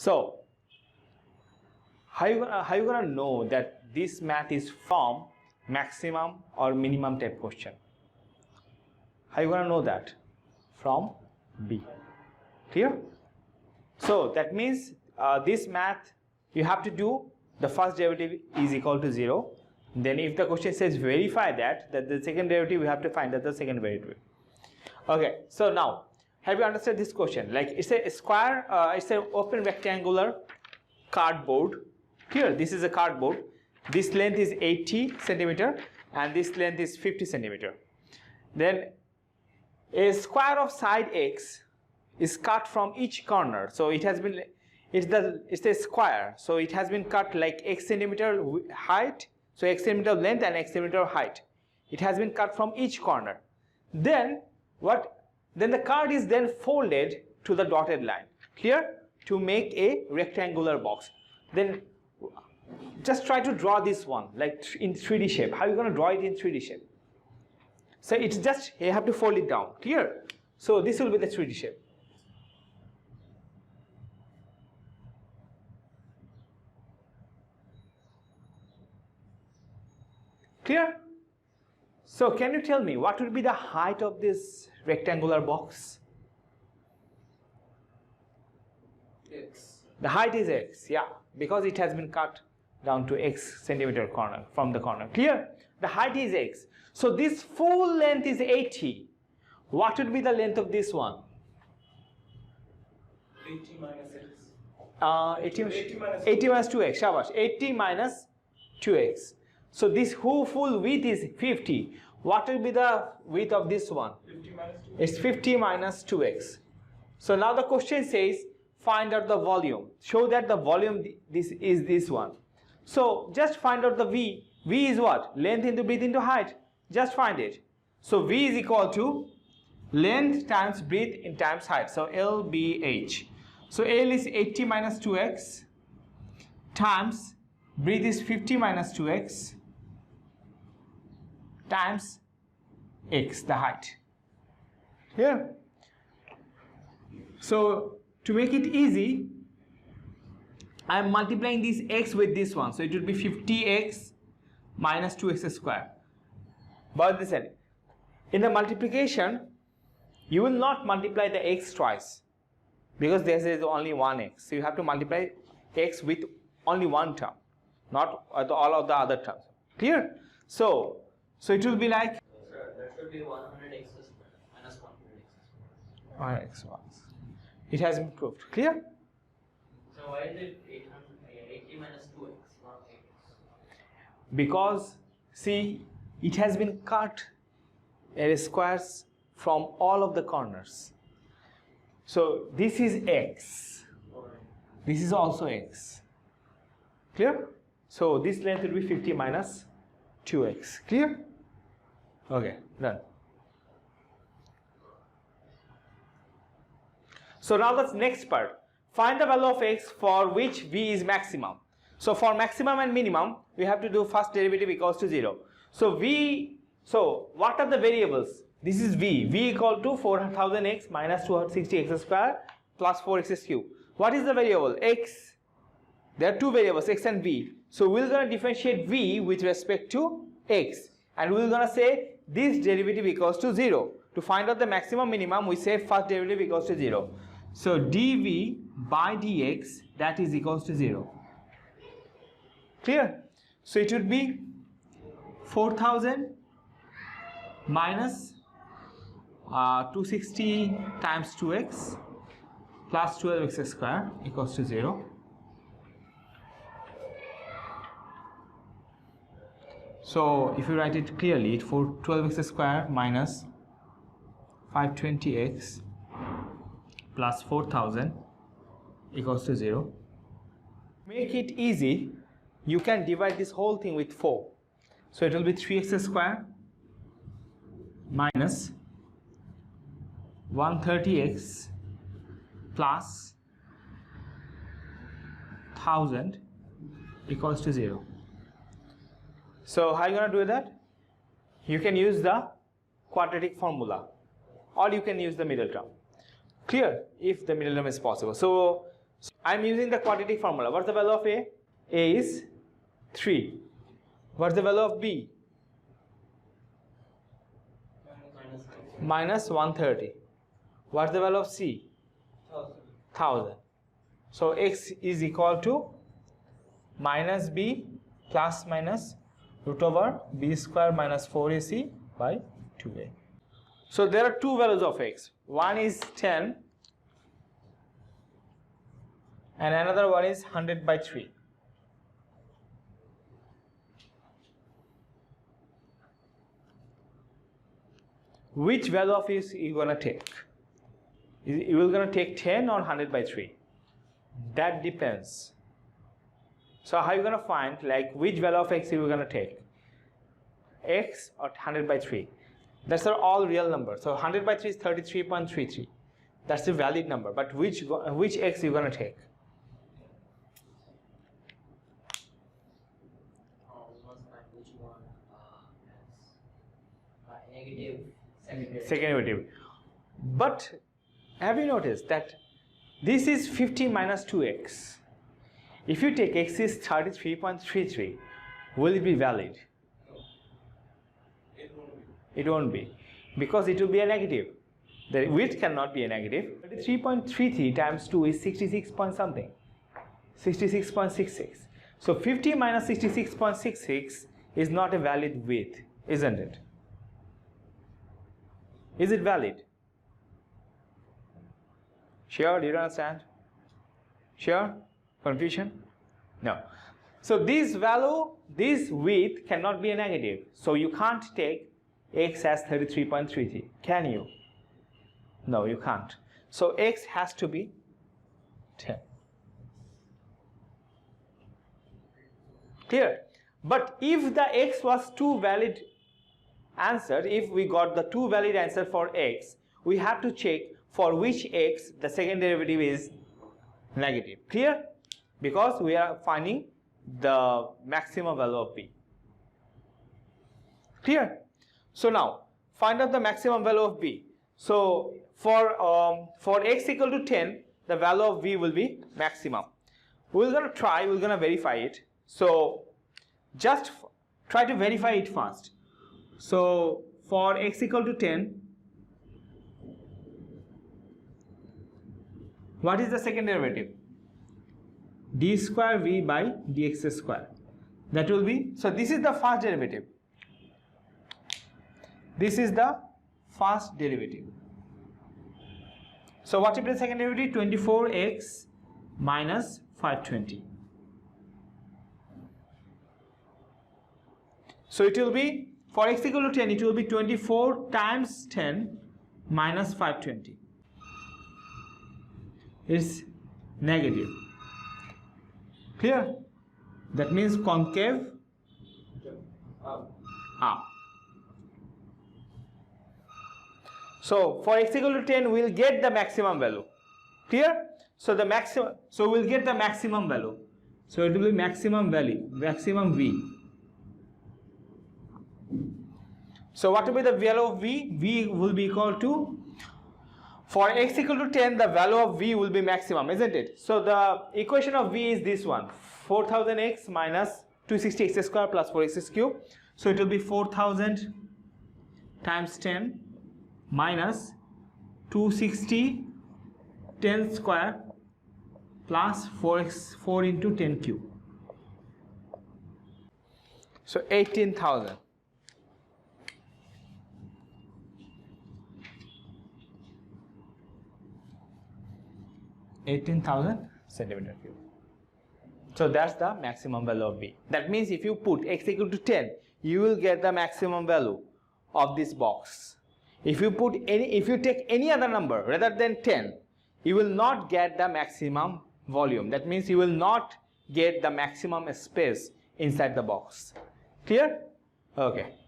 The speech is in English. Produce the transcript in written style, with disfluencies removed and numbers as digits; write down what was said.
So how you gonna know that this math is from maximum or minimum type question? How you gonna know that? From B. Clear? So that means this math you have to do the first derivative is equal to 0. Then if the question says verify that the second derivative, we have to find that the second derivative. Okay, so now have you understood this question? Like it's a square, it's an open rectangular cardboard. Here this is a cardboard. This length is 80 centimeter and this length is 50 centimeter. Then a square of side x is cut from each corner. So it has been, it's a square, so it has been cut like x centimeter height, so x centimeter length and x centimeter height. It has been cut from each corner. Then what? Then the card is then folded to the dotted line. Clear? To make a rectangular box. Then just try to draw this one like in 3D shape. How are you going to draw it in 3D shape? So it's just you have to fold it down. Clear? So this will be the 3D shape. Clear? So can you tell me what would be the height of this rectangular box? X. The height is x, yeah, because it has been cut down to x centimeter corner from the corner. Clear? The height is x. So this full length is 80. What would be the length of this one? 80 minus x. 80 minus 2x. Shabash. 80 minus 2x. So this whole full width is 50. What will be the width of this one? 50 minus 2x. It's 50 minus 2x. So now the question says find out the volume. Show that the volume this is this one. So just find out the V. V is what? Length into breadth into height. Just find it. So V is equal to length times breadth in times height. So LBH. So L is 80 minus 2x times breadth is 50 minus 2x times x, the height. Here. So to make it easy, I am multiplying this x with this one. So it will be 50x minus 2x square. But listen, in the multiplication, you will not multiply the x twice because there is only one x. So you have to multiply x with only one term, not all of the other terms. Clear? So it will be like That should be 100x square minus 100x square. 1x. It has been proved. Clear? So why is it 80 minus 2x, not 8x? Because see, it has been cut squares from all of the corners. So this is x. This is also x. Clear? So this length will be 50 minus 2x. Clear? Okay, done. So now the next part. Find the value of x for which v is maximum. So for maximum and minimum, we have to do first derivative equals to 0. So what are the variables? This is v. V equal to 4000x minus 260x square plus 4x cube. What is the variable? X. There are two variables, x and v. So we're going to differentiate v with respect to x. And we're going to say this derivative equals to 0. To find out the maximum minimum, we say first derivative equals to 0. So dv by dx, that is equals to 0. Clear? So it would be 4000 minus 260 times 2x plus 12x square equals to 0. So if you write it clearly, for 12x square minus 520x plus 4000 equals to 0. Make it easy, you can divide this whole thing with 4. So it will be 3x square minus 130x plus 1000 equals to 0. So how are you going to do that? You can use the quadratic formula or you can use the middle term. Clear? If the middle term is possible. So I'm using the quadratic formula. What's the value of A? A is 3. What's the value of B? Minus 130. What's the value of C? 1000. So x is equal to minus b plus minus root over b square minus 4ac by 2a. So there are two values of x. One is 10 and another one is 100 by 3. Which value of x you gonna take? You will gonna take 10 or 100 by 3? That depends. So how are you going to find like which value of x you are going to take? X or 100 by 3? That's all real numbers. So 100 by 3 is 33.33. That's the valid number. But which x you are going to take? Which one has negative Second derivative. But have you noticed that this is 50 minus 2x. If you take x is 33.33, will it be valid? It won't be. Because it will be a negative. The width cannot be a negative. 33.33 times 2 is 66 point something. 66.66. So 50 minus 66.66 is not a valid width, isn't it? Is it valid? Sure? Do you understand? Sure? Confusion? No. So this value, this width cannot be a negative. So you can't take x as 33.33. Can you? No, you can't. So x has to be 10. Clear? But if the x was two valid answers, if we got the two valid answers for x, we have to check for which x the second derivative is negative. Clear? Because we are finding the maximum value of b. Clear? So now find out the maximum value of b. So for x equal to 10, the value of v will be maximum. We're gonna verify it. So just try to verify it first. So for x equal to 10, what is the second derivative? D square v by dx square. That will be, so this is the first derivative. This is the first derivative. So what will be the second derivative? 24x minus 520. So it will be, for x equal to 10, it will be 24 times 10 minus 520. It's negative. Clear? That means concave up. So for x equal to 10, we'll get the maximum value. Clear? So the maximum, so we'll get the maximum value. So it will be maximum value, maximum v. So what will be the value of v? V will be equal to, for x equal to 10, the value of v will be maximum, isn't it? So the equation of v is this one, 4000x minus 260x square plus 4x cube. So it will be 4000 times 10 minus 260 10 square plus 4 into 10 cube. So 18,000. 18,000 centimeter cube. So that's the maximum value of v. That means if you put x equal to 10, you will get the maximum value of this box. If you take any other number rather than 10, you will not get the maximum volume. That means you will not get the maximum space inside the box. Clear? Okay.